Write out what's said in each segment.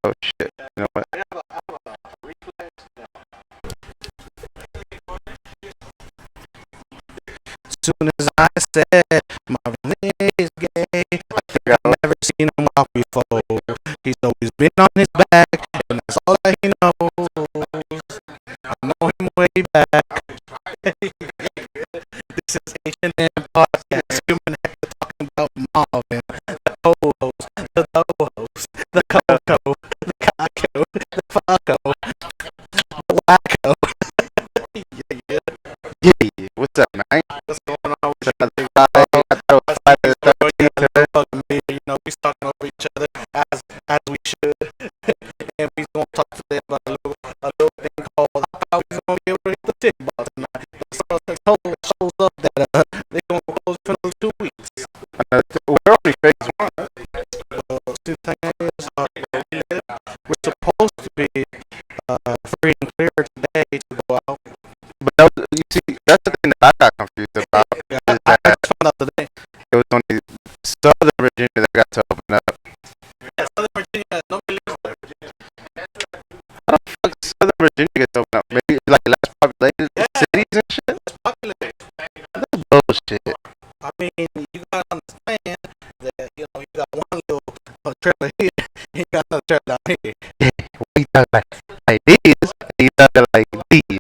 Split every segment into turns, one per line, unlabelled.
Oh shit. You know what?
Soon as I said Marvin is gay, I think I've never seen him walk before. He's always been on his back, and that's all that he knows. I know him way back. This is Hnm Podcast. Human Hector talking about Marvin, the co-host, the co-host, the Coco, the Caco, the Faco, the Wacko.
Yeah. What's up, man?
What's going on with
I
you?
thought it was Friday the 13th.
You know, we talking over each other as we should, and we gonna talk today about a little thing called. I thought we was gonna be able to hit the tip ball tonight. So it shows up that they gonna close for another 2 weeks.
We're only phase one.
See, the thing is, we're supposed to be free and clear today to go out.
But you see, that's the thing that I got confused about.
Yeah,
Is
I
that
just found out today.
it was only Southern Virginia that got to open up.
Yeah, Southern Virginia, nobody lives there.
How the fuck Southern Virginia gets open up? Maybe like less populated cities and shit?
It's populated.
That's bullshit.
I mean, you gotta understand that you got one little trailer here, you got another trailer down here.
We talk like these. You talk like these.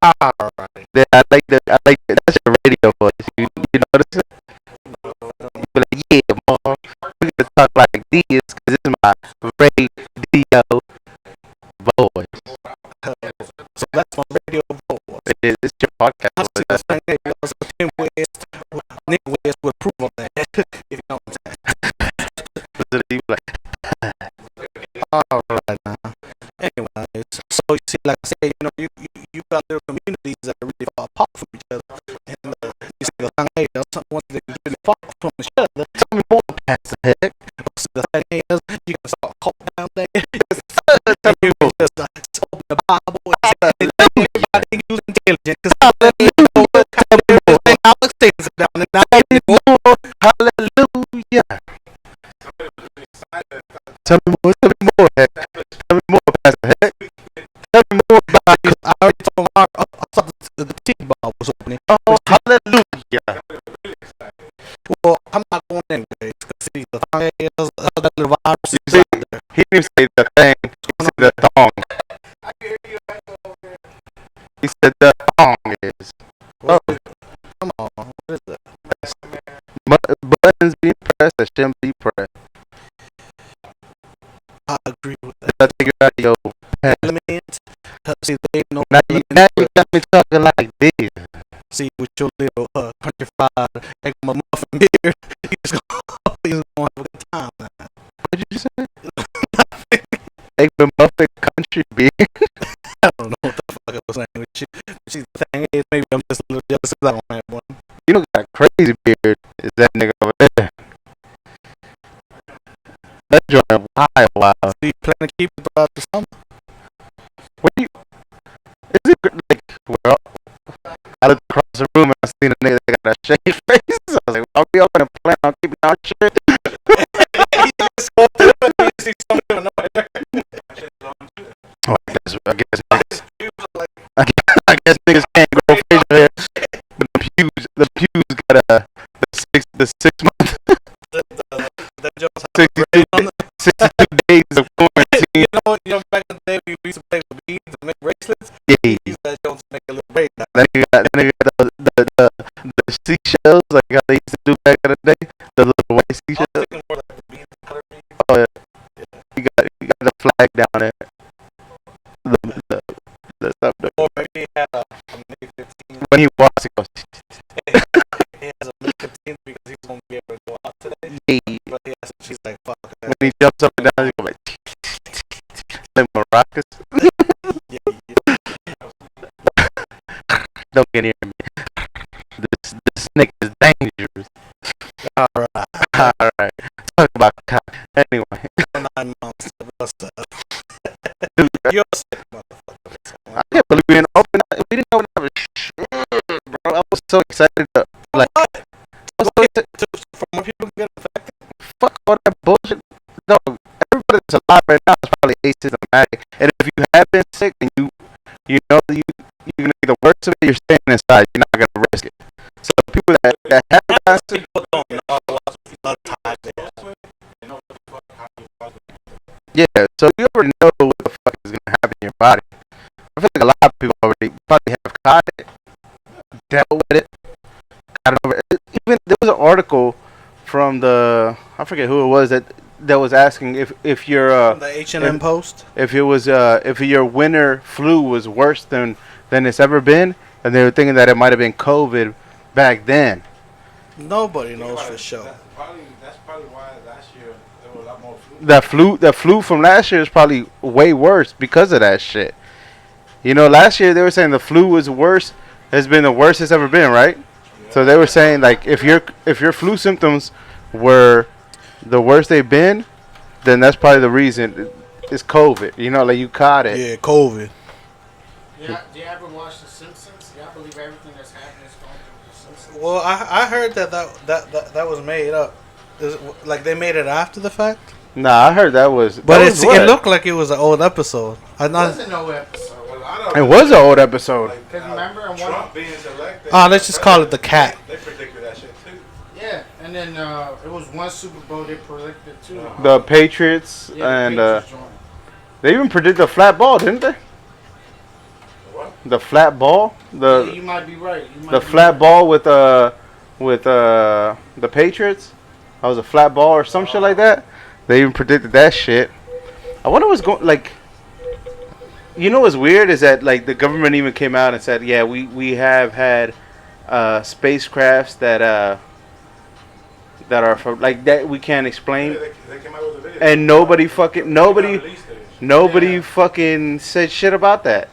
Alright.
Yeah, I like that. That's your radio voice. You notice it? You be like, yeah, mom. We're gonna talk like these because this is my radio voice.
So that's my radio voice.
It's your podcast.
I see the thing that goes with Tim West. Nick West would approve of that. If you know what I'm saying.
So you be like,
Alright now. Anyways, so you see, like I said, you got little communities that are really far apart from each other. And you see the thing is, once they really far from each other,
tell me more, Pastor Heck.
so the thing is, you can start a cult down there.
Tell me
You
more.
can just open the Bible and say everybody use intelligence. Because Alex takes it down and now
More. Hallelujah. Tell me more, Heck. Tell me more, Pastor Heck. Tell me more about it.
I already told Marv, I thought the T-ball was opening.
Oh, hallelujah.
Well, I'm not going anyways. Because see, the thing is, that little virus is
See,
out there.
he didn't say the thing. He said the thong. He said the thong is. Oh,
Come on, what is it?
buttons being pressed that shouldn't be pressed.
I agree with that.
I take it out of your head.
Element. See, they know.
Now you got me talking like this.
See, with your little country fried egg muffin beer, he's gonna have a good time.
What did you say? Egg muffin country beer.
I don't know what the fuck I was saying with you. See, the thing is, maybe I'm just a little jealous because I don't have one.
You know, got a crazy beard. Is that nigga over there? That joint wild.
Do you plan to keep it throughout the summer?
What do you? Is it like? Well, I looked across the room and I seen a nigga that got a shaved face. I was like, are we all gonna plan on keeping our shit? Oh, I guess niggas can't grow facial hair. But the pews got the 6 months, 62 days of quarantine.
You know, back in the day we used to play with beads and make bracelets.
Yeah,
Use that joint to make a little braid.
then you got the seashells like how they used to do back in the day. The little white seashells. Oh yeah. You got the flag down there. The stuff there.
Or maybe he had a May 15.
When he walks, he goes.
He has a May 15 because he's gonna be able to go out today.
Yeah.
But yes, she's like, fuck that.
When he jumps up and down, he goes like maracas. Don't get near me. This nigga is dangerous. Alright. Talk about cock. Anyway.
9 months. What's up?
Dude,
You're sick, motherfucker.
I can't believe we didn't open up. We didn't open up a shit, bro. I was so excited to, like,
For more people to get infected?
fuck all that bullshit. No, that's alive right now is probably asymptomatic. And if you have been sick and you know that you're gonna get the worst of it, you're staying inside. You're not gonna risk it. So people that have gotten sick,
People don't know a lot of times.
yeah. So you already know what the fuck is gonna happen in your body. I feel like a lot of people already probably have caught it, dealt with it, got it over. Even there was an article from I forget who it was that was asking if your
The Hnm Post.
if it was if your winter flu was worse than it's ever been, and they were thinking that it might have been COVID back then.
Nobody knows for sure.
That's probably why last year there were a lot more flu.
The flu from last year is probably way worse because of that shit. You know, last year they were saying the flu was worse, has been the worst it's ever been, right? Yeah. So they were saying like if your flu symptoms were the worst they've been, then that's probably the reason it's COVID. You know, like you caught it.
Yeah, COVID.
Yeah, do you ever watch The Simpsons? Yeah, I believe everything that's happening is going through The Simpsons.
Well, I heard that was made up. Like they made it after the fact.
Nah, I heard that was.
But it looked like it was an old episode.
It wasn't no episode.
It was an old episode.
Because remember,
Trump being selected.
Let's just call it the cat.
They predicted that shit too.
Yeah, and then it was one Super Bowl they predicted too.
The Patriots and
Patriots joined.
they even predicted the flat ball, didn't they?
What?
The flat ball,
Yeah, you might be right.
the flat ball with the Patriots. That was a flat ball or some shit like that. They even predicted that shit. I wonder what's going like. You know what's weird is that like the government even came out and said, yeah, we have had spacecrafts that are from like that we can't explain.
Yeah, they came out with a video.
And nobody fucking said shit about that.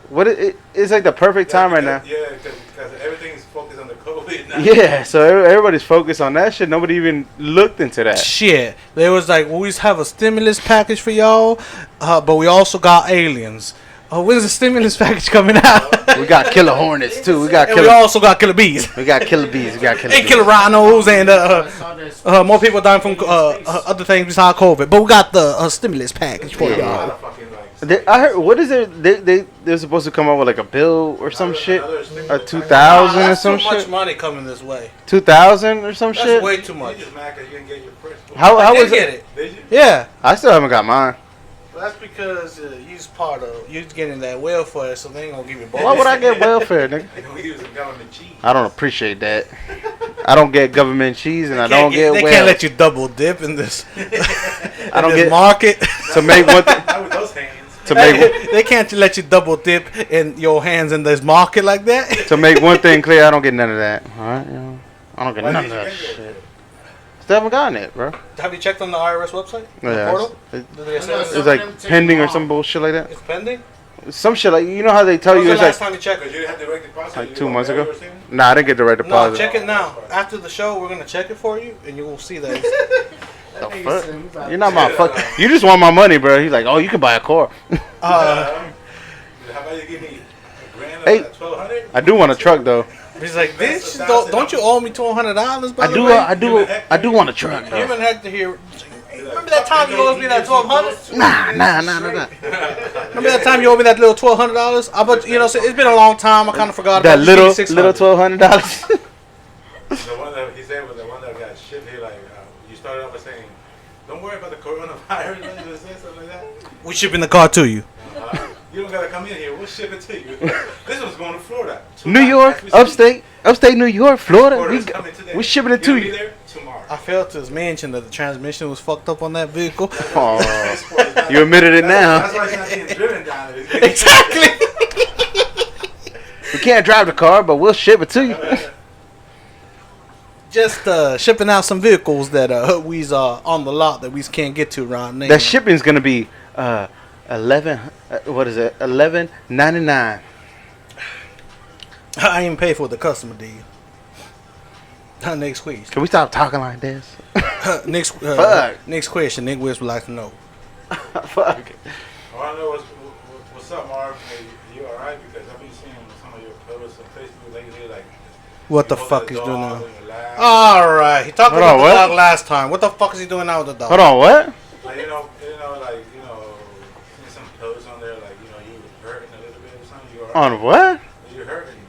It's like the perfect time right now.
Yeah, because everything's focused on the COVID now.
Yeah, so everybody's focused on that shit. Nobody even looked into that.
Shit. They was like, we have a stimulus package for y'all, but we also got aliens. When's the stimulus package coming out?
We got killer hornets too. We
also got killer bees.
We got killer bees.
And killer rhinos and more people dying from other things besides COVID. But we got the stimulus package for y'all.
I heard. What is it? They're supposed to come up with like a bill or some shit. A 2,000 or some shit.
Too much money coming this way.
2,000 or some shit.
That's way too much.
How was
get
it?
Did you? Yeah.
I still haven't got mine.
That's because you're getting that welfare, so they ain't gonna give you both.
Why would I get welfare, nigga? I don't appreciate that. I don't get government cheese, and I don't get.
They can't let you double dip in this.
I don't get
market
to make one.
Not with those hands.
They can't let you double dip in your hands in this market like that.
To make one thing clear, I don't get none of that. All right, I don't get none of that shit. Still haven't gotten it, bro.
Have you checked on the IRS website?
Yeah,
portal?
It's like pending or some bullshit like that.
It's pending?
Some shit like, you know how they tell you it's
last
like
time you checked it?
You didn't have direct deposit?
like 2 months ago? Nah, I didn't get direct deposit.
No, check it now. After the show, we're going to check it for you, and you will see that.
The fuck? You're not my fuck. You just want my money, bro. He's like, oh, you can buy a car.
How about you give me a grand
Hey,
$1,200?
I do want a truck though.
He's like, bitch, don't you owe me $1,200? By the way?
I do want a truck.
Him and Hector here. Remember that time you owed me that $1,200?
Nah.
Remember that time you owed me that little $1,200? I bet it's been a long time. I kind of forgot
that
about
little
$1,200.
The one that he said was the one that got shipped here. Like you started off by saying, "Don't worry about the coronavirus." You say something like that.
We shipping the car to you.
You don't gotta come in here. We'll ship it to you. This one's going to Florida.
New York, upstate New York, Florida. We shipping it to
You'll be
you.
there tomorrow.
I failed to mention that the transmission was fucked up on that vehicle.
Oh, you admitted it now.
That's why it's not being driven down there.
Exactly.
We can't drive the car, but we'll ship it to you.
Just shipping out some vehicles that we's on the lot that we can't get to right now.
That shipping's gonna be $11.99.
I ain't pay for the customer deal. Next question.
Can we stop talking like this?
Next question. Nick West would like to know.
Fuck.
I want to know what's up, Marv. Hey, you alright? Because I've been seeing some of your posts on Facebook lately, like.
What the fuck he's doing now? Alright, he talked about the dog last time. What the fuck is he doing now with the dog?
Hold on, what?
Like, like you know, seen some posts on there, like, you know, you were hurting a little bit or something. You were
On what?
You're hurting and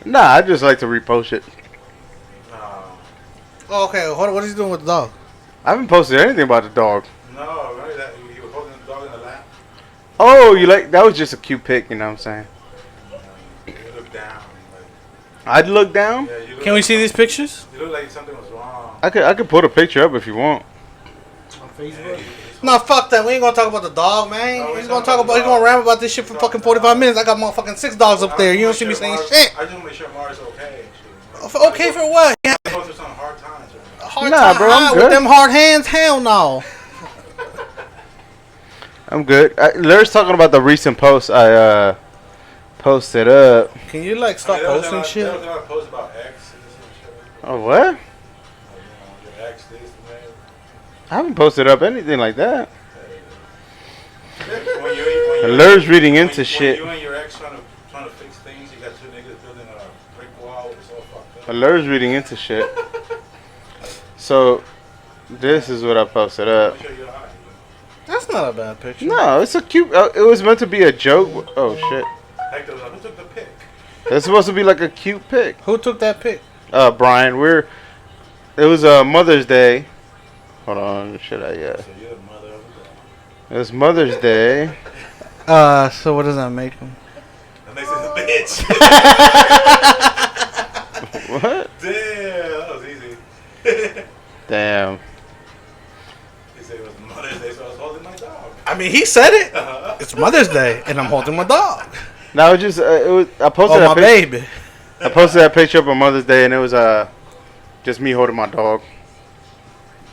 shit.
Nah, I just like to repost it.
Oh, okay, hold on. What is he doing with the dog?
I haven't posted anything about the dog.
No, remember that you were holding the dog in the lap?
Oh, you like that was just a cute pic, you know what I'm saying?
You look down.
I'd look down.
Yeah, you look
Can we see these pictures?
You look like something was wrong.
I could put a picture up if you want.
On Facebook?
No, fuck that. We ain't gonna talk about the dog, man.
No,
He's gonna rap about this shit for fucking 45 minutes. I got motherfucking 6 dogs up there. You don't see me saying shit.
I just want to make sure Marv's okay.
Okay for what? Yeah.
Going through some hard times. Right?
Hard
Nah,
time.
bro, I'm
With
good.
them hard hands, hell no.
I'm good. LER's talking about the recent post I posted up.
Can you like stop posting shit?
There was a lot of posts about exes and shit.
Oh, what?
Like, you know, your ex this and that.
I haven't posted up anything like that.
When
LER's reading into shit.
When you and your ex trying to fix things, you got two niggas building a brick wall. It's all fucked up.
LER's reading into shit. So, this is what I posted up.
I'll show you how.
That's not a bad picture.
No, it's a cute. It was meant to be a joke. Oh shit!
Hector was like, who took the pic?
It's supposed to be like a cute pic.
Who took that pic?
Brian, it was Mother's Day. Hold on, should I?
So you're the mother of the dog.
It was Mother's Day.
So what does that make him?
That makes it a bitch.
What?
Damn, that was easy.
Damn.
He said it was Mother's Day, so I was holding my dog.
I mean, he said it. It's Mother's Day, and I'm holding my dog.
No, it just it was. I posted
Oh, my
that
baby.
I posted that picture up on Mother's Day, and it was just me holding my dog.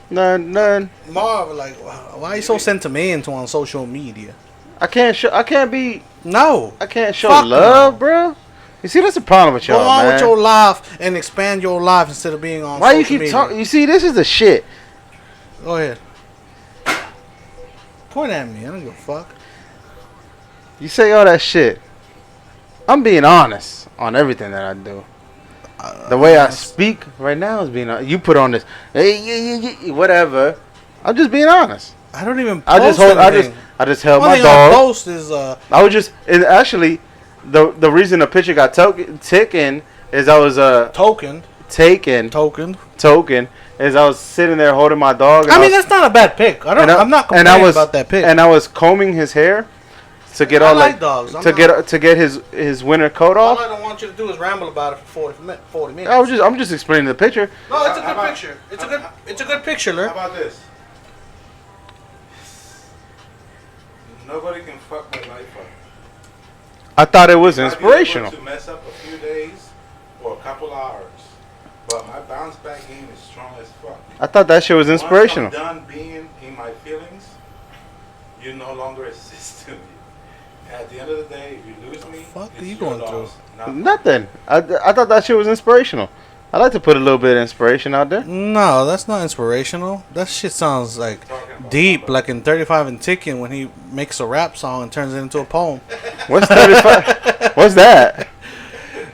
None.
Marv, like, why are you so sentimental on social media?
I can't be.
No.
I can't show
Fuck
love,
no.
bro. You see, that's the problem with
Go
y'all,
on
man.
with your life and expand your life instead of being on
Why
social
you keep
media.
talking? You see, this is the shit.
Go ahead. Point at me. I don't give a fuck.
You say all that shit. I'm being honest on everything that I do. The way I speak right now is being honest. You put on this, hey, whatever. I'm just being honest.
I don't even post
I just held
One
my
thing I
dog.
post is
I was just, and actually, the reason the picture got taken is I was
token
is I was sitting there holding my dog.
I mean, that's not a bad pick. I'm not complaining about that pick.
And I was combing his hair to get all
like dogs.
to get his winter coat
All
off.
I don't want you to do is ramble about it for 40 minutes.
I'm just explaining the picture.
No, it's a good picture. It's a good picture,
How
Ler.
about this? Nobody can fuck my life up.
I thought it was
I might be
inspirational.
able to mess up a few days or a couple hours, but my bounce back game is strong as fuck.
I thought that shit was inspirational.
Once I'm done being in my feelings, you no longer exist to me. At the end of the day, if you lose me,
Fuck
it's
are you
your
going through?
loss, not mine.
Nothing. I thought that shit was inspirational. I like to put a little bit of inspiration out there.
No, that's not inspirational. That shit sounds like
Talking about
deep,
somebody.
like in 35 and Ticking when he makes a rap song and turns it into a poem.
What's 35? What's that?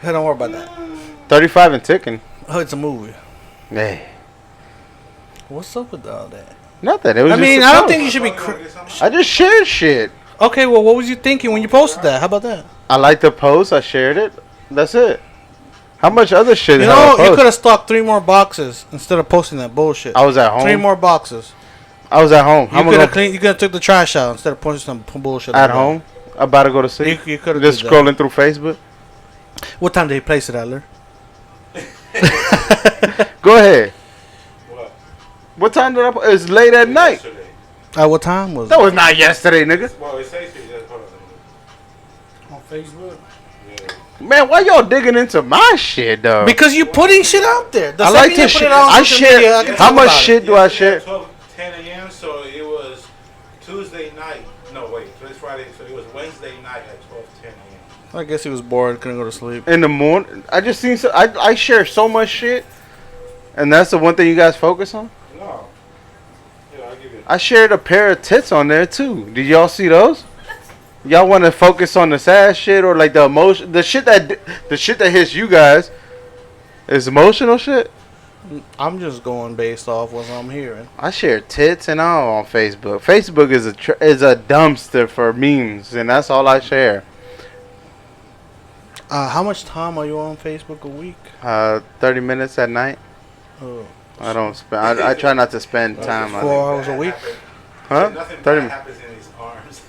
Hey, don't worry about that.
35 and ticking.
Oh, it's a movie.
Hey,
What's up with all that?
nothing. It was.
I
just
mean,
a
I don't
post.
think you should be.
Talking about something?
I just shared shit.
Okay, well, what was you thinking when you posted that? How about that?
I liked the post. I shared it. That's it. How much other shit?
You
have I
know, you
posted?
could have stocked 3 more boxes instead of posting that bullshit.
I was at home.
3 more boxes.
I was at home.
You could have cleaned. You could have took the trash out instead of posting some bullshit.
At
like that.
home. About to go to sleep.
You could have
Just scrolling through Facebook.
What time did he place it at, Ler?
Go ahead.
What?
What time did I? It's late at night.
Yesterday.
At what time was
That
it?
was not yesterday, nigga.
Well, it says here. Just hold on.
On Facebook?
Yeah.
Man, why y'all digging into my shit, though?
Because you putting shit out there. The
I
second
like
you
to
put
share.
it on
I
social media, I
share.
can
How
talk
much
about it.
shit do I share?
10 a.m. So it was Tuesday night. No, wait. So it's Friday. So it was Wednesday night at 12:10 a.m.
I guess he was bored, couldn't go to sleep.
In the morning, I just seen. I share so much shit, and that's the one thing you guys focus on.
No. Yeah, I'll give you.
I shared a pair of tits on there too. Did y'all see those? Y'all want to focus on the sad shit or like the emotion, the shit that hits you guys is emotional shit.
I'm just going based off what I'm hearing.
I share tits and all on Facebook. Facebook is a dumpster for memes, and that's all I share.
How much time are you on Facebook a week?
30 minutes at night.
Oh,
I don't spend. I try not to spend time on
4
it.
hours a week.
Huh?
Nothing
30
bad happens in his arms.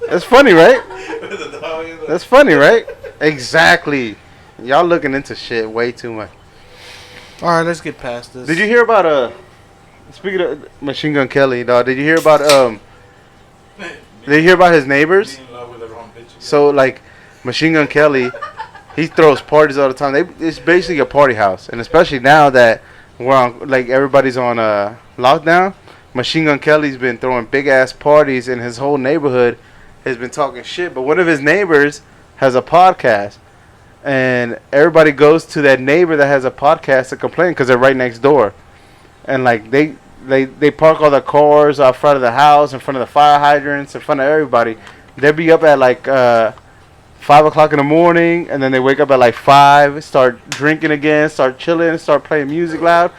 That's funny, right?
With the dog in the-
That's funny, right? Exactly. Y'all looking into shit way too much.
All right, let's get past this.
Did you hear about speaking of Machine Gun Kelly, dog? Did you hear about Did you hear about his neighbors?
Being in love with the wrong bitch.
So like, Machine Gun Kelly, he throws parties all the time. It's basically a party house, and especially now that we're on, like everybody's on lockdown. Machine Gun Kelly's been throwing big ass parties, and his whole neighborhood has been talking shit. But one of his neighbors has a podcast, and everybody goes to that neighbor that has a podcast to complain because they're right next door, and like they park all the cars out front of the house, in front of the fire hydrants, in front of everybody. They'll be up at like 5 o'clock in the morning, and then they wake up at like 5, start drinking again, start chilling, start playing music loud.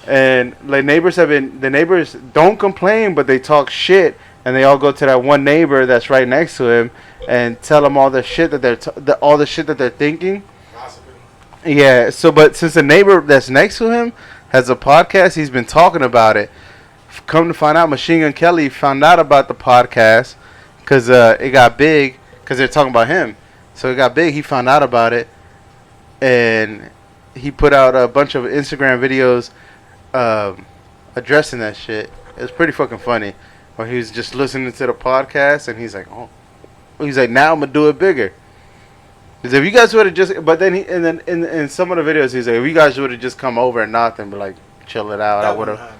And like the neighbors don't complain, but they talk shit, and they all go to that one neighbor that's right next to him and tell him all the shit that all the shit that they're thinking.
Gossiping.
Yeah. So, but since the neighbor that's next to him has a podcast, he's been talking about it. Come to find out, Machine Gun Kelly found out about the podcast because it got big because they're talking about him. So it got big. He found out about it, and he put out a bunch of Instagram videos addressing that shit. It was pretty fucking funny. Where he was just listening to the podcast, and he's like, now I'm gonna do it bigger. Because if you guys would have just, but then in some of the videos he's like, if you guys would have just come over and knocked and be like, chill it out, I would have.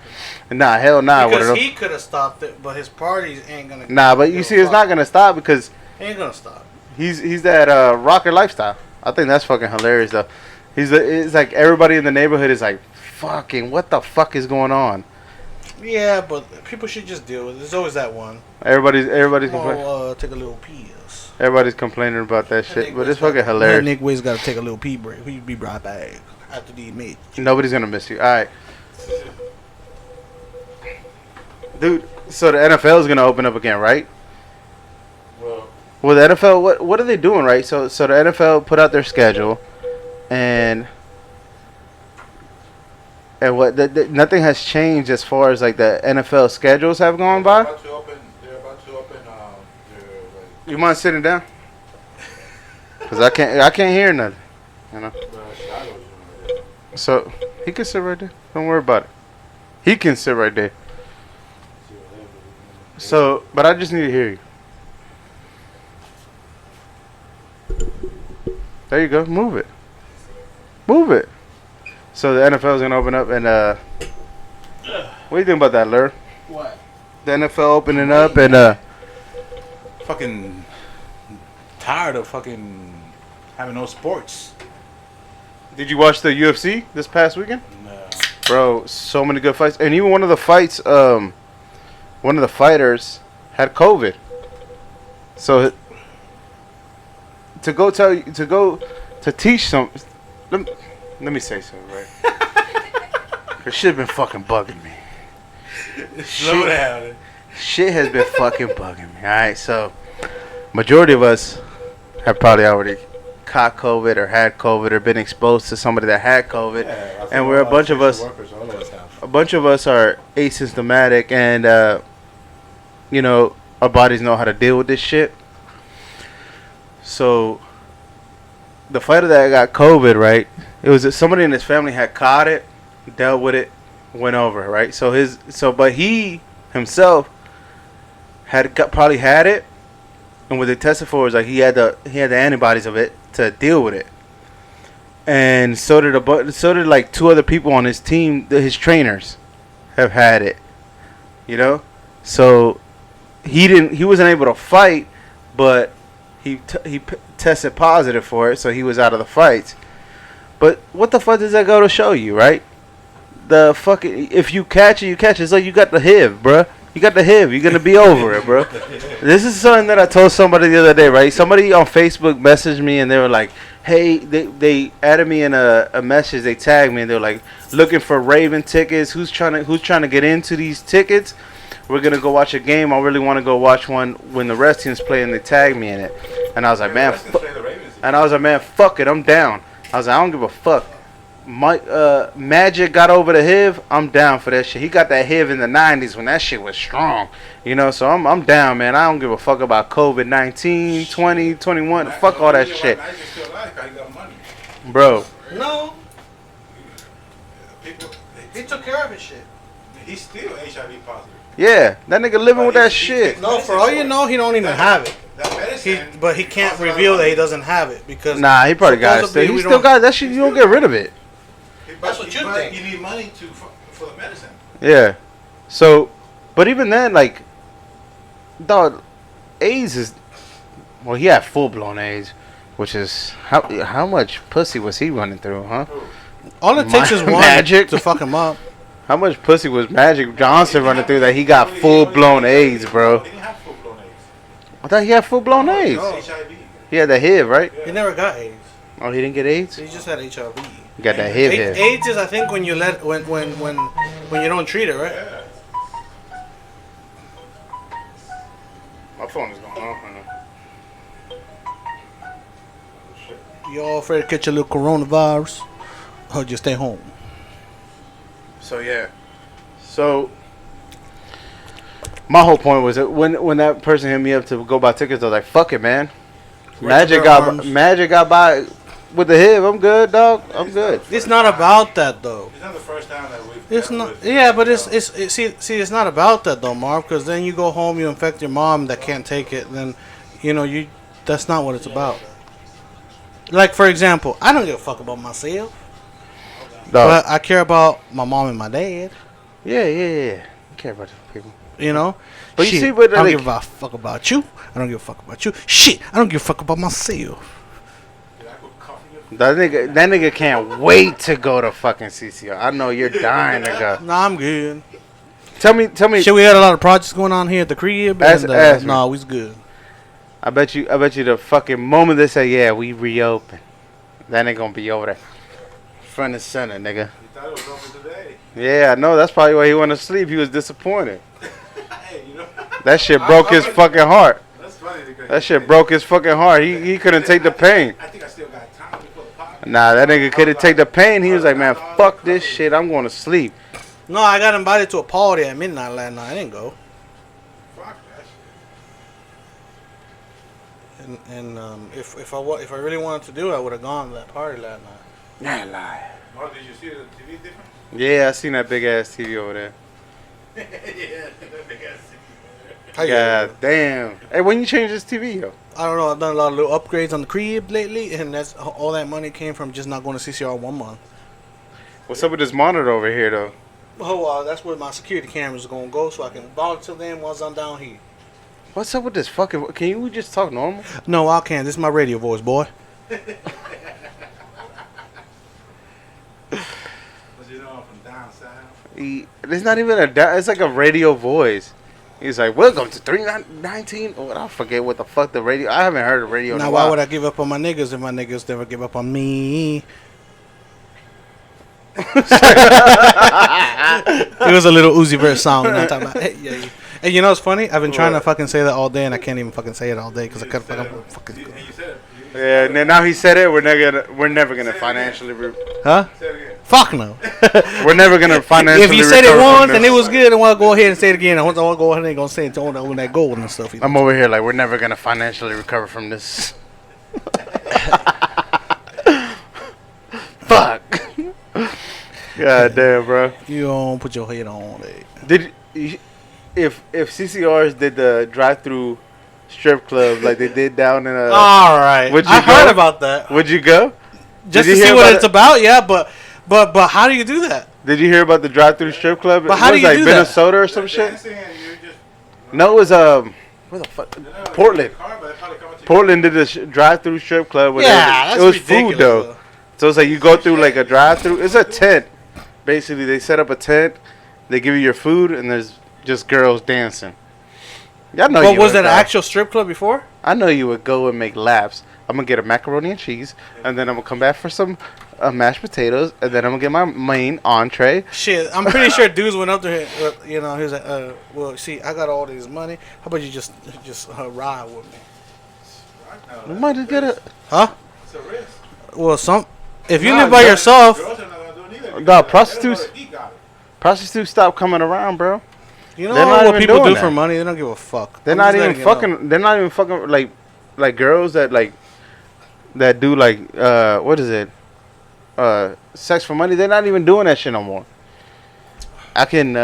Nah, hell nah.
Because he could have stopped it, but his parties ain't gonna.
Nah, but you see, it's not gonna stop because
ain't gonna stop.
he's that rocker lifestyle. I think that's fucking hilarious though. It's like everybody in the neighborhood is like, fucking, what the fuck is going on?
Yeah, but people should just deal with it. There's always that one.
Everybody's complaining.
Take a little piss.
Everybody's complaining about that shit, but it's fucking hilarious.
Nick Wiz got to take a little pee break. He'll be right back after these meet.
Nobody's gonna miss you. All right, dude. So the NFL is gonna open up again, right? Well, the NFL, what are they doing, right? So the NFL put out their schedule, and what nothing has changed as far as like the NFL schedules have gone by.
They're about to open.
You mind sitting down? Cause I can't hear nothing. You know. So he can sit right there. Don't worry about it. He can sit right there. So, but I just need to hear you. There you go. Move it. Move it. So the NFL is gonna open up, and what do you think about that, LER?
What?
The NFL opening up, and
fucking tired of fucking having no sports.
did you watch the UFC this past weekend?
No.
Bro, so many good fights, and even one of the fights, one of the fighters had COVID. So to teach some. Let me say something, right? Cause shit been fucking bugging me.
Slow down.
Shit has been fucking bugging me. Alright, so majority of us have probably already caught COVID or had COVID or been exposed to somebody that had COVID.
Yeah,
and we're a bunch of us are asymptomatic, and our bodies know how to deal with this shit. So the fighter that got COVID, right? It was that somebody in his family had caught it, dealt with it, went over, right? But he himself probably had it, and what they tested for was like he had the antibodies of it to deal with it, and so did like 2 other people on his team. His trainers have had it, So he wasn't able to fight, but he tested positive for it, so he was out of the fights. But what the fuck does that go to show you, right? The fucking, if you catch it, you catch it. It's like you got the HIV, bruh. You got the HIV. You're gonna be over it, bro. This is something that I told somebody the other day, right? Somebody on Facebook messaged me, and they were like, hey, they added me in a message. They tagged me and they're like looking for Raven tickets. Who's trying to get into these tickets? We're gonna go watch a game. I really want to go watch one when the rest teams play, and they tagged me in it. And I was like, man, fuck it, I'm down. I was like, I don't give a fuck. Magic got over the HIV. I'm down for that shit. He got that HIV in the 90s when that shit was strong. You know, so I'm down, man. I don't give a fuck about COVID-19, 20, 21. Fuck all that shit. Bro.
No. He took care of his shit.
He's still HIV positive.
Yeah, that nigga living with that shit.
No, for all you know, he don't even have it. But he can't reveal that he doesn't have it because
nah, he probably got it still. He still got that shit. You don't get rid of it.
That's what you think.
You need money for the medicine.
Yeah. So, but even then, like, dog, AIDS is. Well, he had full blown AIDS, which is how much pussy was he running through, huh?
All it takes is one
Magic
to fuck him up.
How much pussy was Magic Johnson running through that he got full blown AIDS, bro?
He didn't have full blown AIDS.
I thought he had full blown AIDS.
HIV.
He had the HIV, right?
He never got AIDS.
Oh, he didn't get AIDS?
He just had HIV.
He got that HIV.
AIDS is, I think, when you when you don't treat it, right?
Yeah.
My phone is going off right now.
You all afraid to catch a little coronavirus? Or just stay home?
So yeah, so my whole point was that when that person hit me up to go buy tickets, I was like, "Fuck it, man." Magic got by with the HIV. I'm good, dog. I'm good.
It's not about that though.
It's not the first time that we've.
It's not. Yeah, but see, it's not about that though, Marv. Because then you go home, you infect your mom that can't take it. Then, that's not what it's about. Like for example, I don't give a fuck about myself. But I care about my mom and my dad.
Yeah. You care about the people.
You know?
But
shit,
you see, but
I don't give a fuck about you. I don't give a fuck about you. Shit, I don't give a fuck about myself.
That nigga can't wait to go to fucking CCR. I know you're dying to go.
Nah, I'm good.
Tell me.
Shit, we had a lot of projects going on here at the crib. Nah, we's good.
I bet you the fucking moment they say, yeah, we reopen, that ain't gonna be over there. Front and center, nigga.
You thought it was open today.
Yeah, I know. That's probably why he went to sleep. He was disappointed.
Hey,
That shit broke his fucking heart.
That's funny.
That shit broke his fucking heart. He couldn't take the pain.
I think I still got time before the podcast.
Nah, that nigga couldn't take the pain. He was like, man, fuck this shit. I'm going to sleep.
No, I got invited to a party at midnight last night. I didn't go.
Fuck that shit.
And if I really wanted to do it, I would have gone to that party last night.
Nah, lie.
Marv, did you see the TV different?
Yeah, I seen that big ass TV over there.
Yeah, that big ass
God damn. Hey, when you change this TV, yo?
I don't know. I've done a lot of little upgrades on the crib lately, and that's all that money came from just not going to CCR 1 month.
What's up with this monitor over here, though?
Oh, that's where my security cameras are going to go, so I can monitor them once I'm down here.
What's up with this fucking... Can you just talk normal?
No, I can't. This is my radio voice, boy.
from down south.
It's not even it's like a radio voice. He's like, welcome to 319. Oh, I forget what the fuck the radio. I haven't heard the radio.
Now, why would I give up on my niggas if my niggas never give up on me? It was a little Uzi Vert song. And you know what's funny? I've been trying to fucking say that all day, and I can't even fucking say it all day because I couldn't fucking.
You said it.
Yeah, and then now he said it. We're never gonna financially.
Huh?
Say it again.
Fuck no.
We're never gonna financially.
If you said it once and it was good, I want to go ahead and say it again. I want to go ahead and gonna say it on that gold and stuff.
I'm over here like we're never gonna financially recover from this. Fuck. God damn, bro.
You don't put your head on it.
If CCRs did the drive-through strip club like they did down in
all right. I heard about that.
Would you go?
Just to see what it's about, yeah. But how do you do that?
Did you hear about the drive-through strip club?
But how do you do that?
Minnesota or some shit? No, it was where the fuck? Portland. Portland did a drive-through strip club. Where
yeah,
it was food though. So it's like you go through like a drive-through. It's a tent. Basically, they set up a tent. They give you your food, and there's just girls dancing. Y'all know.
But was that an actual strip club before?
I know you would go and make laps. I'm gonna get a macaroni and cheese, and then I'm gonna come back for some mashed potatoes, and then I'm gonna get my main entree.
Shit, I'm pretty sure dudes went up to him. He was like, well, see, I got all this money. How about you just ride with me?
We might just get it.
Huh?
It's a risk.
Well, if you live by yourself,
Girls are not gonna do it either.
No, prostitutes.
He got it.
Prostitutes stop coming around, bro.
you know
They're not
what
even
people
doing
do
that.
for money. They don't give a fuck.
They're
I'm
not
just
even
letting you know.
fucking. They're not even fucking like girls that that do what is it? Sex for money. They're not even doing that shit no more. I can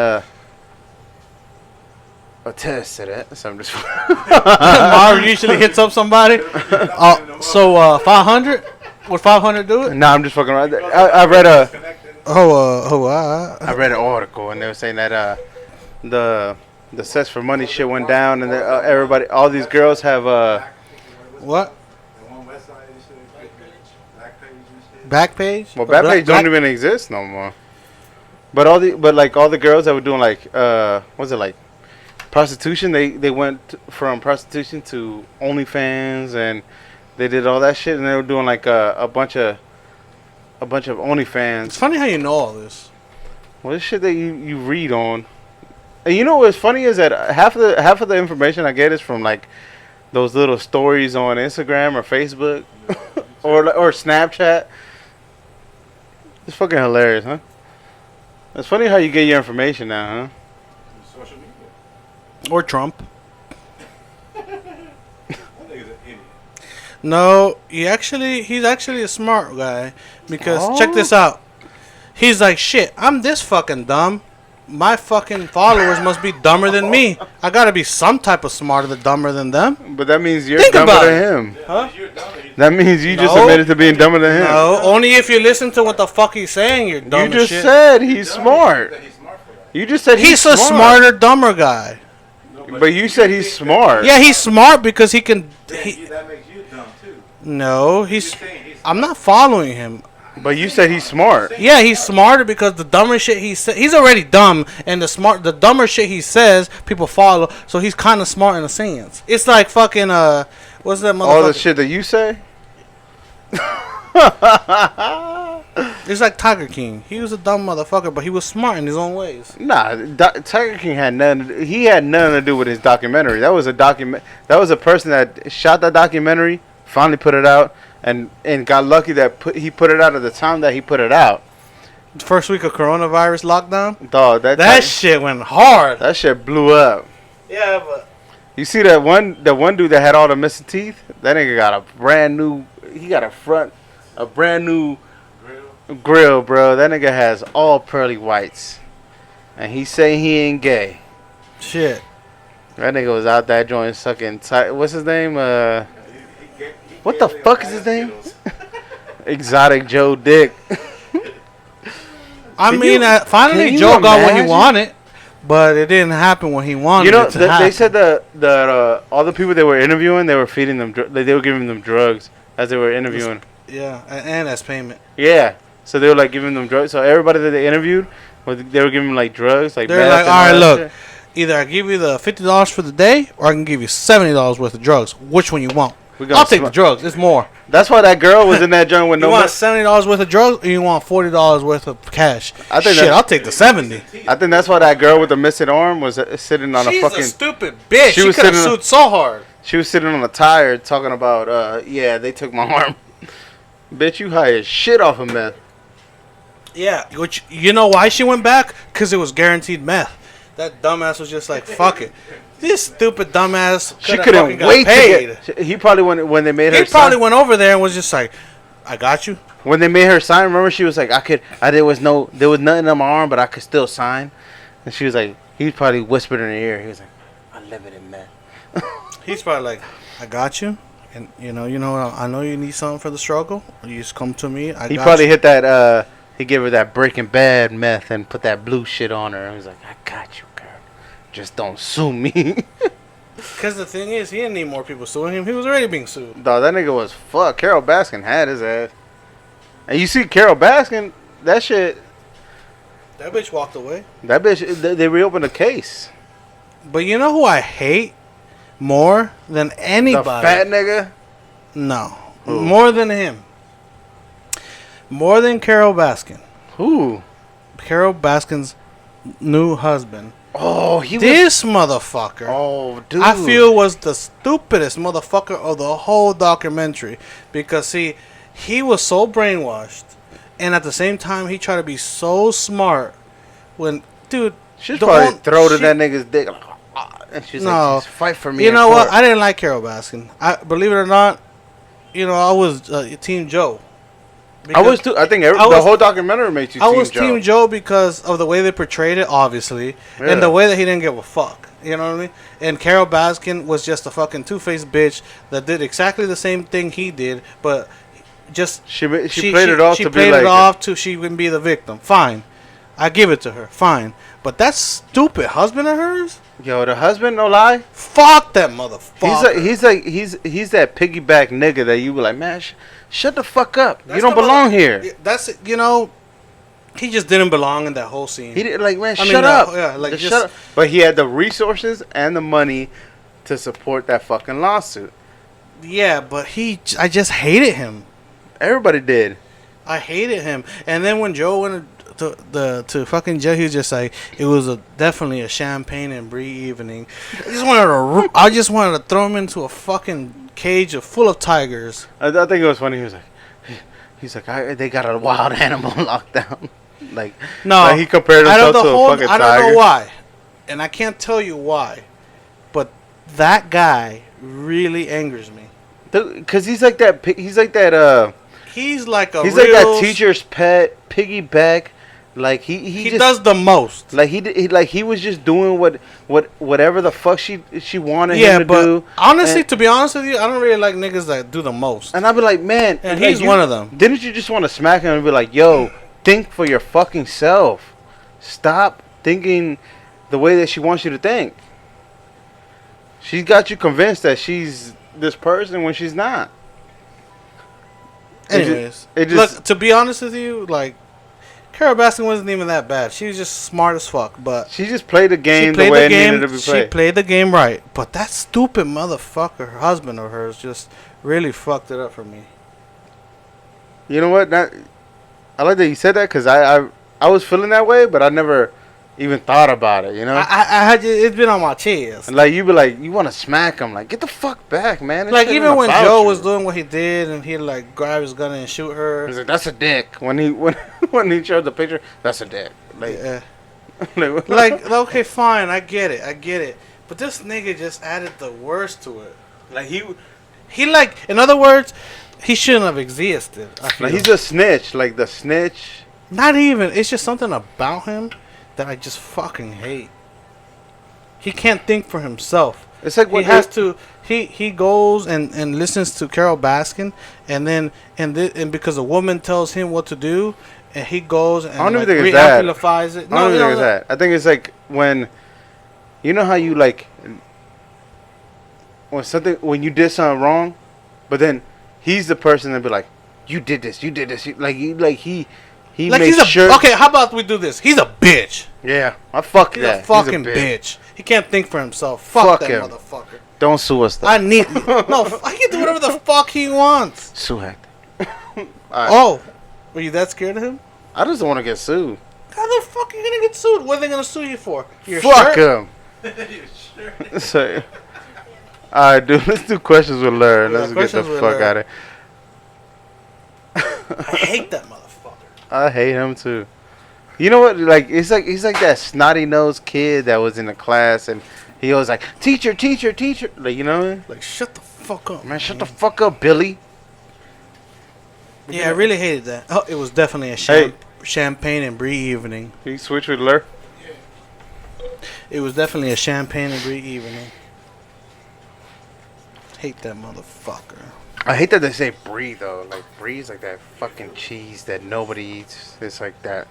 attest to that. So I'm just.
Marv usually hits up somebody. So 500? Would 500 do it?
Nah, I'm just fucking around. I read
I
I read an article and they were saying that the sex for money shit went down and everybody, all these girls have
what?
The one West Side and shit. Black page and shit.
Back page?
well, Backpage don't even exist no more. But all the girls that were doing what's it like prostitution? They went from prostitution to OnlyFans and they did all that shit and they were doing like a bunch of OnlyFans.
It's funny how you know all this.
Well, this shit that you read on. And you know what's funny is that half of the information I get is from like those little stories on Instagram or Facebook or Snapchat. It's fucking hilarious, huh? It's funny how you get your information now, huh?
Social media.
Or Trump.
That nigga's an idiot.
No, he's actually a smart guy because
Oh.
check this out. He's like, shit, I'm this fucking dumb. My fucking followers must be dumber than me. I gotta be some type of smarter than dumber than them.
But that means you're
Think
dumber
about
than
it.
him.
Huh?
You're dumb. He's
That means you just
No.
admitted to being dumber than him.
No, only if you listen to what the fuck he's saying, you're dumb
You
as
just
shit.
said he's
dumb.
smart.
He's smart for that.
You just said
He's
he's
a smarter, dumber guy.
No,
But you said he's smart.
Yeah, he's smart because he can.
that makes you dumb too.
No,
You're
he's.
saying he's
I'm not following him.
But you said he's smart.
Yeah, he's smarter because the dumber shit he says, he's already dumb, and the dumber shit he says, people follow. So he's kind of smart in a sense. It's like fucking what's that motherfucker?
All the shit that you say.
It's like Tiger King. He was a dumb motherfucker, but he was smart in his own ways.
Nah, Tiger King had nothing. He had nothing to do with his documentary. That was a document. That was a person that shot that documentary, finally put it out, and got lucky that he put it out at the time that he put it out.
The first week of coronavirus lockdown,
Dog,
that shit went hard.
that shit blew up.
Yeah, but
You see that one dude that had all the missing teeth? That nigga got a brand new. He got a brand new grill, bro. That nigga has all pearly whites, and he say he ain't gay.
shit.
That nigga was out that joint sucking. What's his name? What the fuck is his name? Exotic Joe Dick.
I
Can
mean,
you-
finally
can you
Joe got what he
imagine?
wanted, but it didn't happen when he wanted
You know,
it to happen.
they said that all the people they were interviewing, they were feeding them. They were giving them drugs as they were interviewing.
Yeah, and as payment.
Yeah. So they were like giving them drugs. So everybody that they interviewed, they were giving them like drugs, like
They're
meth
like,
and
all right,
that
look,
shit.
either I give you the $50 for the day, or I can give you $70 worth of drugs. Which one you want?
We gonna
I'll take the drugs. It's more.
That's why that girl was in that joint with
You
no.
want $70 worth of drugs, or you want $40 worth of cash?
I think
Shit,
that-
I'll take the 70.
I think that's why that girl with the missing arm was sitting on
She's
a fucking.
a stupid bitch.
She
She
was
could have
sitting-
sued so hard.
She was sitting on a tire talking about, yeah, they took my arm. Bitch, you high as shit off of meth.
Yeah, which you know why she went back? Because it was guaranteed meth. That dumbass was just like, fuck it. This stupid dumbass.
She
coulda
couldn't
fucking got
wait
paid.
to get. He probably when they made her.
He probably
sign,
went over there and was just like, I got you.
when they made her sign. Remember, she was like, there was nothing on my arm, but I could still sign. And she was like, he probably whispered in her ear. He was like, I live it in meth.
He's probably like, I got you. And you know, I know you need something for the struggle. You just come to me.
He
got
probably
you.
hit that. He gave her that Breaking Bad meth and put that blue shit on her. And he was like, I got you, girl. Just don't sue me.
Because the thing is, he didn't need more people suing him. He was already being sued.
Dog, that nigga was fuck. Carol Baskin had his ass. And you see Carol Baskin, that shit,
That bitch walked away.
that bitch, they reopened the case.
But you know who I hate more than
The
anybody?
fat nigga.
No.
Who?
More than him. More than Carol Baskin.
Who?
Carol Baskin's new husband.
Oh, he was.
This motherfucker.
Oh, dude.
I feel was the stupidest motherfucker of the whole documentary because see, he was so brainwashed, and at the same time he tried to be so smart. When dude,
She's probably throw to that nigga's dick, like, and she's
No.
like, fight for me.
You
in
know what?
court."
I didn't like Carol Baskin. I believe it or not, I was Team Joe.
I was too. I think the whole documentary makes you.
I
Team
was
Joe.
Team Joe because of the way they portrayed it, obviously,
Yeah.
and the way that he didn't give a fuck. You know what I mean? And Carol Baskin was just a fucking two-faced bitch that did exactly the same thing he did, but just
She played it off
she
to
played
be like
it off to she wouldn't be the victim. Fine, I give it to her. Fine, but that stupid husband of hers.
Yo, the husband, no lie.
Fuck that motherfucker.
He's that piggyback nigga that you be like, man, shut the fuck up.
That's
you don't
the
belong here.
That's he just didn't belong in that whole scene.
He did man,
I mean,
shut up.
yeah, like,
Just
just-
shut up. But he had the resources and the money to support that fucking lawsuit.
Yeah, but I just hated him.
Everybody did.
I hated him. And then when Joe went to fucking jail, he was just like, it was definitely a champagne and brie evening. I just wanted to throw him into a fucking cage full of tigers.
I think it was funny. He's like, they got a wild animal lockdown. Like,
No,
like he compared himself to a fucking
I
tiger.
don't know why, and I can't tell you why, but that guy really angers me.
Because he's like that. He's like that.
He's like
He's like that teacher's pet, piggyback. Like he just
does the most.
Like he was just doing whatever the fuck she wanted him to
but
do.
honestly, to be honest with you, I don't really like niggas that do the most.
And I'd be like, man,
And
like,
he's one of them.
Didn't you just want to smack him and be like, yo, think for your fucking self. Stop thinking the way that she wants you to think. She's got you convinced that she's this person when she's not.
Anyways,
it just
look, to be honest with you, like, Carol Baskin wasn't even that bad. She was just smart as fuck, but
she just played the game the way it needed to be played.
She played the game right, but that stupid motherfucker, her husband of hers, just really fucked it up for me.
You know what? I like that you said that because I was feeling that way, but I never even thought about it. You know,
I had it's been on my chest.
And like you be like, you want to smack him? Like, get the fuck back, man. This
Like
shit
even
ain't
when
about
Joe
you.
was doing what he did, and he like grab his gun and shoot her.
He's like, that's a dick. When he showed the picture, that's a dick. Like,
Yeah.
like
Okay, fine, I get it. But this nigga just added the worst to it. Like he like, in other words, he shouldn't have existed. I feel.
like he's a snitch. Like the snitch.
Not even. It's just something about him that I just fucking hate. He can't think for himself.
It's like
He
when
has to. He goes and listens to Carol Baskin, and then and because a woman tells him what to do, and he goes and
I don't even
like,
think it's that.
re-amplifies it.
I don't even think it's that. I think it's like when, you know how you like, when you did something wrong, but then he's the person that be like, you did this. He
Like
makes
he's
sure.
okay, how about we do this? He's a bitch.
Yeah, I fuck
He's
that.
a fucking bitch. He can't think for himself. Fuck that
him.
motherfucker.
Don't sue us though.
I need no. I can do whatever the fuck he wants.
Sue Hector.
Oh, were you that scared of him?
I just don't want to get sued.
How the fuck are you gonna get sued? What are they gonna sue you for? Your
Fuck
shirt?
him. So, alright, dude. Let's do questions with LER. Let's get the fuck out of here.
I hate that motherfucker.
I hate him too. You know what? Like he's like that snotty nosed kid that was in the class and he was like, teacher. Like, you know?
Like, shut the fuck up,
Man, shut the fuck up, Billy.
Yeah, I really hated that. Oh, it was definitely a champagne and brie evening.
Can you switch with LER?
It was definitely a champagne and brie evening. Hate that motherfucker.
I hate that they say brie though. Like brie is like that fucking cheese that nobody eats. It's like that.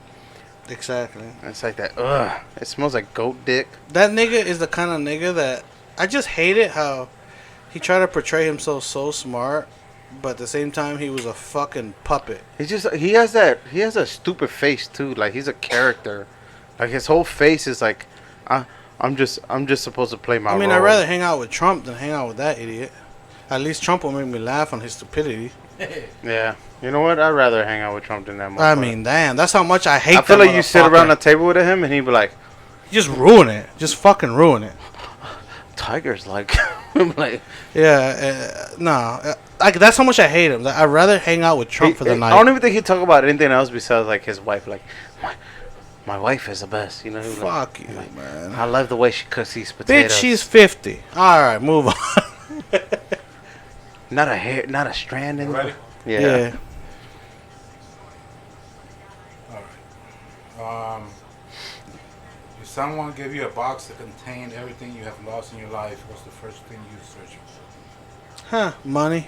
Exactly.
It's like that. Ugh. It smells like goat dick.
That nigga is the kind of nigga that I just hate it how he tried to portray himself so smart, but at the same time he was a fucking puppet.
He has a stupid face too. Like he's a character. Like his whole face is like, I'm just supposed to play my role.
I mean, I'd rather hang out with Trump than hang out with that idiot. At least Trump will make me laugh on his stupidity.
Yeah. You know what? I'd rather hang out with Trump than that.
I mean, damn, that's how much I hate.
I feel
that
like you sit
motherfucker.
around the table with him and he'd be like,
just ruin it. Just fucking ruin it.
Tigers, like, I'm like,
Yeah, like that's how much I hate him. Like, I'd rather hang out with Trump for the night.
I don't even think he'd talk about anything else besides like his wife. Like, my wife is the best. You know.
Fuck you,
like,
man.
I love the way she cooks these potatoes.
Bitch, she's 50. All right, move on.
Not a hair, not a strand in.
Ready?
Yeah.
If someone gave you a box that contained everything you have lost in your life, what's the first thing you search for?
Huh? Money.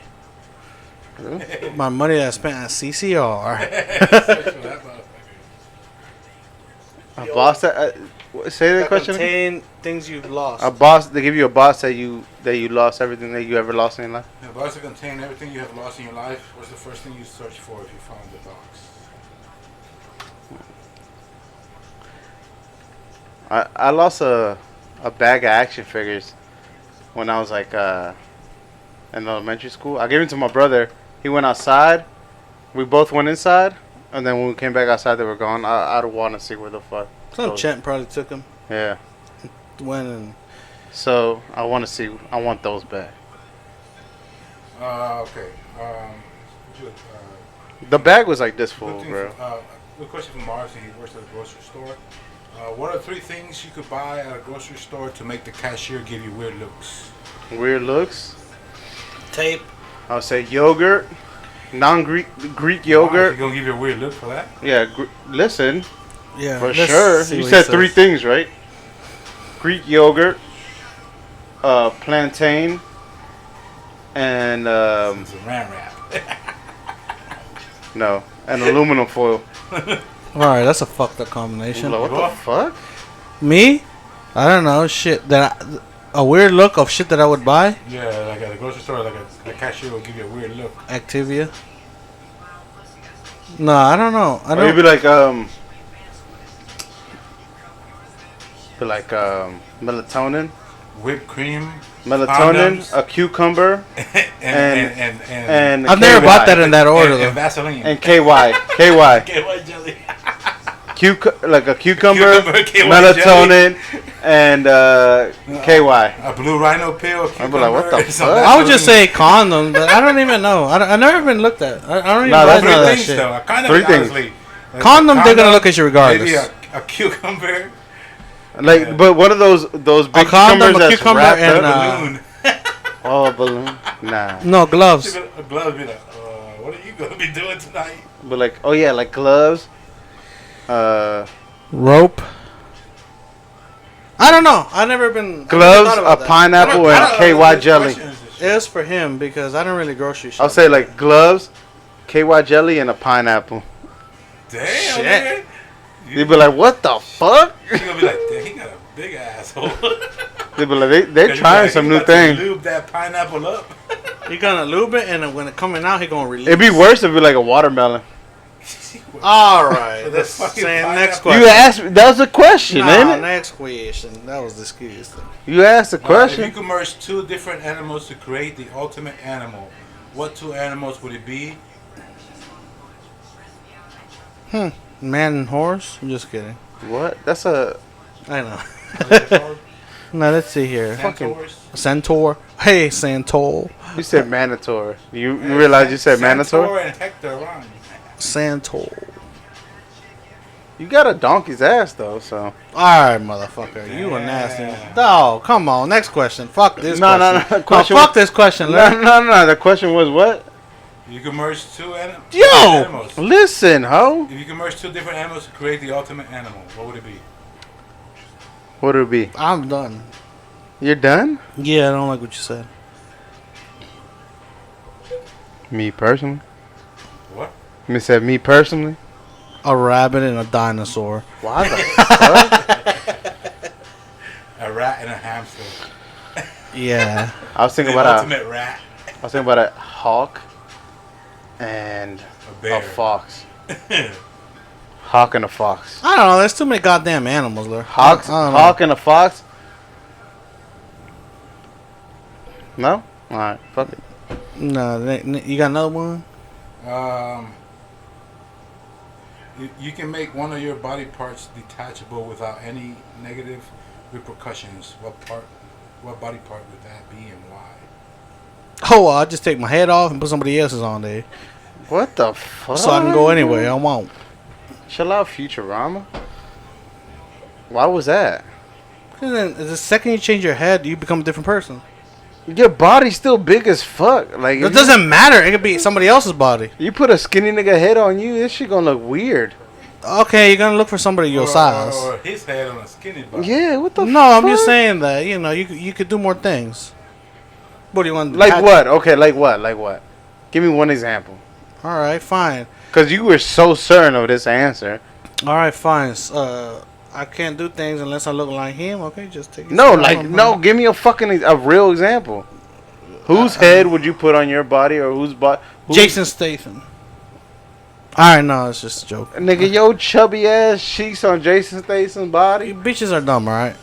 My money that I spent at CCR.
Search for that motherfucker.
A boss that say the question.
Contain things you've lost.
A boss. They give you a boss that you lost everything that you ever lost in your life.
If a box that contained everything you have lost in your life, what's the first thing you search for if you found the box?
I lost a bag of action figures when I was like in elementary school. I gave it to my brother. He went outside. We both went inside, and then when we came back outside, they were gone. I don't want to see where the fuck.
Some Chent probably took him.
Yeah.
When
So I want to see. I want those back.
Okay.
The bag was like this full,
Good thing
bro.
good question from Marv. He works at a grocery store. What are 3 things you could buy at a grocery store to make the cashier give you weird looks?
Weird looks.
tape.
I would say yogurt, Greek
Wow,
yogurt.
you gonna give you a weird look for that?
Yeah, listen,
Yeah,
for
let's
sure.
see
You
what
said
he
3
says.
things, right? Greek yogurt, plantain, and
It's a ram wrap.
no, and aluminum foil.
All right, that's a fucked up
I'm
combination.
like, what the fuck?
Me? I don't know. Shit a weird look of shit that I would buy.
Yeah, like at a grocery store, like the cashier will give you a weird look.
Activia. No, I don't know. I
Or you'd
don't.
be melatonin,
Whipped cream.
melatonin,
Condoms.
a cucumber, and
I've never
KY.
bought that in that order
and
though.
Vaseline.
And KY,
KY jelly.
like a cucumber,
KY
melatonin, and KY.
A blue rhino pill.
I'd be like, what the
cucumber, some
fuck?
I would just
Vaseline.
say condom, but I don't even know. I never even looked at. I don't even
Nah,
know
that's
Three
none of that
things
shit.
though. I kind of
3 things.
honestly. Like
Condom,
a
they're gonna look at you regardless.
Maybe a cucumber.
Like,
Yeah.
but one of those big
condom,
cucumbers
a
that's
cucumber,
wrapped
and,
up.
Balloon.
Oh, a balloon. Nah.
No gloves.
A glove be like, what are you gonna be doing tonight?
But like, oh yeah, like gloves.
Rope. I don't know. I never been. I never
Gloves,
thought
a
about that.
pineapple,
I
and
don't know
KY
what
jelly.
question is this
It was for him because I don't really grocery shop.
I'll say like gloves, KY jelly, and a pineapple.
shit. Damn,
Shit.
man.
You'd be like, what the fuck?
You're gonna be like, damn, he got a big asshole.
They'd be like, they're trying some new thing.
Lube that pineapple up.
He gonna lube it, and then when it coming out, he gonna release.
It'd be worse if it'd be like a watermelon.
All right.
With
Let's
that fucking
say
pineapple.
next question.
You asked me, that was a question,
Nah,
ain't it?
next question. That was disgusting.
You asked a
If you
question.
could merge 2 different animals to create the ultimate animal, what 2 animals would it be?
Man and horse? I'm just kidding.
What? That's a
I know.
What is it called?
Now let's see here.
Centaurs?
Centaur. Hey, Centaur.
you said Manator. You realize you said Manator?
Centaur and Hector rhyme.
Centaur.
You got a donkey's ass though, so.
All right, motherfucker. You a nasty. Oh, come on. Next question. Fuck this
No,
question.
no, no.
No,
Question
fuck this question.
No. The question was what?
You can merge 2
Yo!
animals.
Listen, ho.
If you can merge 2 different animals to create the ultimate animal, what would it be?
What would it be?
I'm done.
You're done?
Yeah, I don't like what you said.
Me personally.
What?
Me said me personally.
A rabbit and a dinosaur.
Why the fuck?
A rat and a hamster.
Yeah.
I was
The
thinking about
ultimate rat.
a hawk and
A bear.
a fox. Hawk and a fox.
I don't know. There's too many goddamn animals there.
Hawk and a fox. No? Alright, fuck it.
No, you got another one?
You can make one of your body parts detachable without any negative repercussions. What body part would that be and why?
Oh, well, I'll just take my head off and put somebody else's on there.
What the fuck?
So I can go anywhere I want.
Chill out, Futurama. Why was that?
And then the second you change your head, you become a different person.
Your body's still big as fuck. Like
It doesn't matter. It could be somebody else's body.
You put a skinny nigga head on you, this shit gonna look weird.
Okay, you're gonna look for somebody your size.
Or his head on a skinny body.
Yeah, what the fuck?
No, I'm just saying that, you know, you could do more things. What do you want?
Like what? Okay, like what? Like what? Give me one example.
All right, fine.
Because you were so certain of this answer.
All right, fine. I can't do things unless I look like him. Okay, just take it.
No, like, no, give me a real example. Whose head would you put on your body or whose body?
Jason Statham. All right, no, it's just a joke.
Nigga, your chubby ass cheeks on Jason Statham's body.
You bitches are dumb, all right?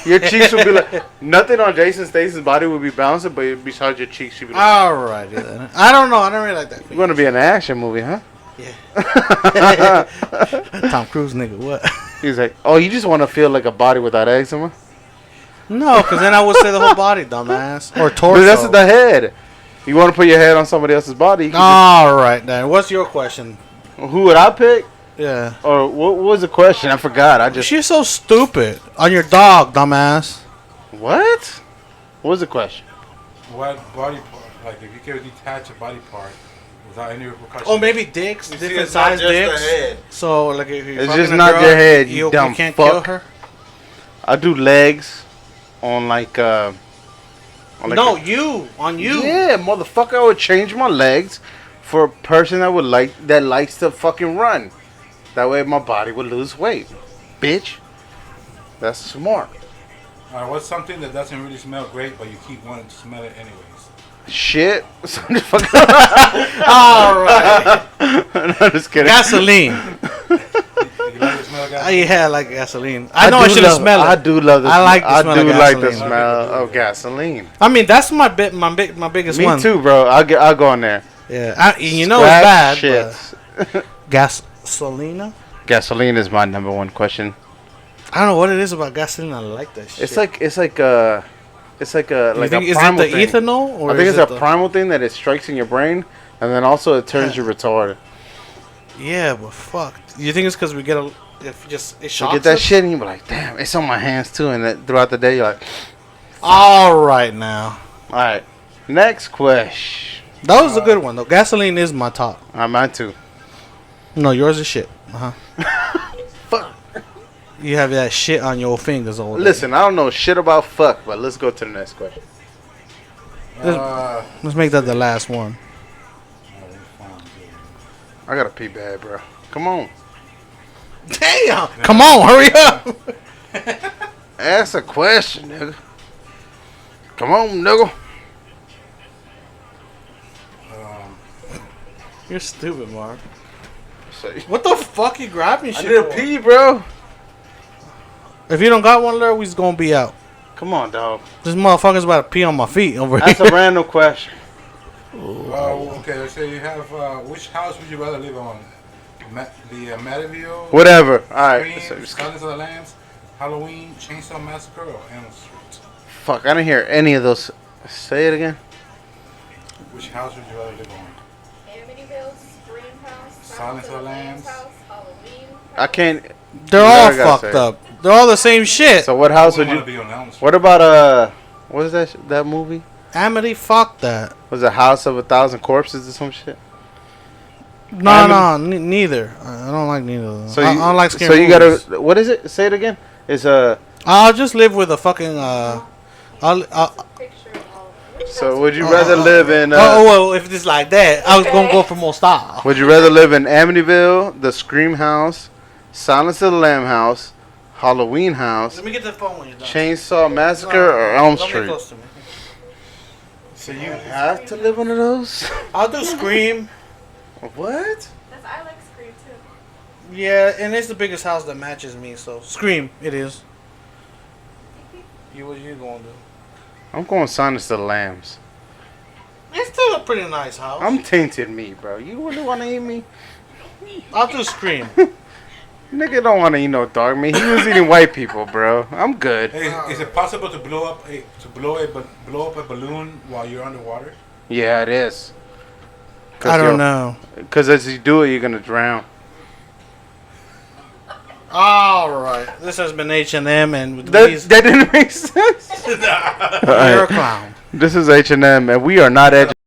Your cheeks would be like, nothing on Jason Statham's body would be bouncing, but besides your cheeks, you'd be like,
All right, then. I don't know. I don't really like that.
you're going to be in an action movie, huh?
Yeah. Tom Cruise, nigga, what?
He's like, oh, you just want to feel like a body without eczema?
No, because then I would say the whole body, dumbass. Or torso.
But that's the head. You want to put your head on somebody else's body? You can
All right, then. What's your question?
who would I pick?
Yeah.
Or what was the question? I forgot.
She's so stupid. On your dog, dumbass.
What? What was the question?
What body part? Like if you could detach a body part without any repercussions.
Oh, maybe dicks, different size dicks. So, like, if you're
It's
fucking
just
a
not
girl,
your head, you dumb
you can't
fuck.
kill her.
I do legs on like
No, you on you.
Yeah, motherfucker, I would change my legs for a person that likes to fucking run. That way my body would lose weight. Bitch. That's smart.
Alright, what's something that doesn't really smell great but you keep wanting to smell it anyways?
Shit.
All right.
No, just kidding.
Gasoline.
You like the smell of gasoline?
Yeah, I like gasoline. I know I shouldn't smell it.
I do love the
I like the
I
smell
do
of
like the
gasoline.
smell of gasoline.
I mean, that's my biggest
Me
one.
too, bro. I'll go on there.
Yeah, you know
Scratch
it's bad.
shit.
Gasolina.
Gasoline is my number one question.
I don't know what it is about gasoline. I like that shit.
It's like a
You
like
think,
a
is it
primal
the
thing.
ethanol or
I think
is
it's
it
a primal thing that it strikes in your brain, and then also it turns you retarded.
Yeah, but fuck. You think it's because we get it
You
shocks
get that
us?
shit and you be like, damn, it's on my hands too. And that throughout the day you're like,
All right now.
all right, next question.
That was a good one though. Gasoline is my top.
Mine too.
No, yours is shit. Uh huh.
Fuck.
You have that shit on your fingers all day.
Listen, I don't know shit about fuck, but let's go to the next question.
Let's make that the last one.
I gotta pee bad, bro. Come on,
Damn! Come on, hurry up!
ask a question, nigga. Come on, nigga.
You're stupid, Marv.
Say,
What the fuck you grabbing
I
shit
need to
for?
pee, bro.
If you don't got one, Lur, we's gonna be out.
Come on, dog.
This motherfucker's about to pee on my feet over
That's
here.
a random question.
Okay, let's say you have, which house would you rather live on? The Matterville?
Whatever. All right.
Scream, Silence of the Lambs, Halloween, Chainsaw Massacre, or Elm Street?
Fuck, I didn't hear any of those. Say it again.
Which house would you rather live on?
Amityville, Scream House,
Silence of the Lambs.
House, Halloween.
I can't.
They're
You
all
never gotta
fucked
say it.
up. They're all the same shit.
So what house
I
would
want
you?
to be on Elm Street.
What about what is that movie?
Amity, fuck that.
Was it House of 1,000 Corpses or some shit?
No, neither. I don't like neither of them.
So
I
you,
don't like scary
so you
movies.
gotta. What is it? Say it again. It's
I'll just live with a fucking
Picture of all of them.
So would you rather live in?
well, if it's like that, I was gonna go for more style.
Would you rather live in Amityville, the Scream House, Silence of the Lamb House, Halloween House,
Let me get the phone when you're done.
Chainsaw Massacre, or Elm
Don't get
Street?
close to me.
So you have to live one of those?
I'll do Scream.
What?
I like Scream too.
Yeah, and it's the biggest house that matches me, so Scream it is. What you gonna do?
I'm going Silence of the Lambs.
It's still a pretty nice house.
I'm tainted meat, bro. You really want to eat me?
I'll do Scream.
Nigga don't want to eat no dog meat. He was eating white people, bro. I'm good.
Hey, is it possible to blow up a balloon while you're underwater?
Yeah, it is.
I don't know.
Because as you do it, you're going to drown.
All right. This has been H&M and with
That
Louise.
didn't make sense.
You're a clown.
This is H&M, and we are not educated.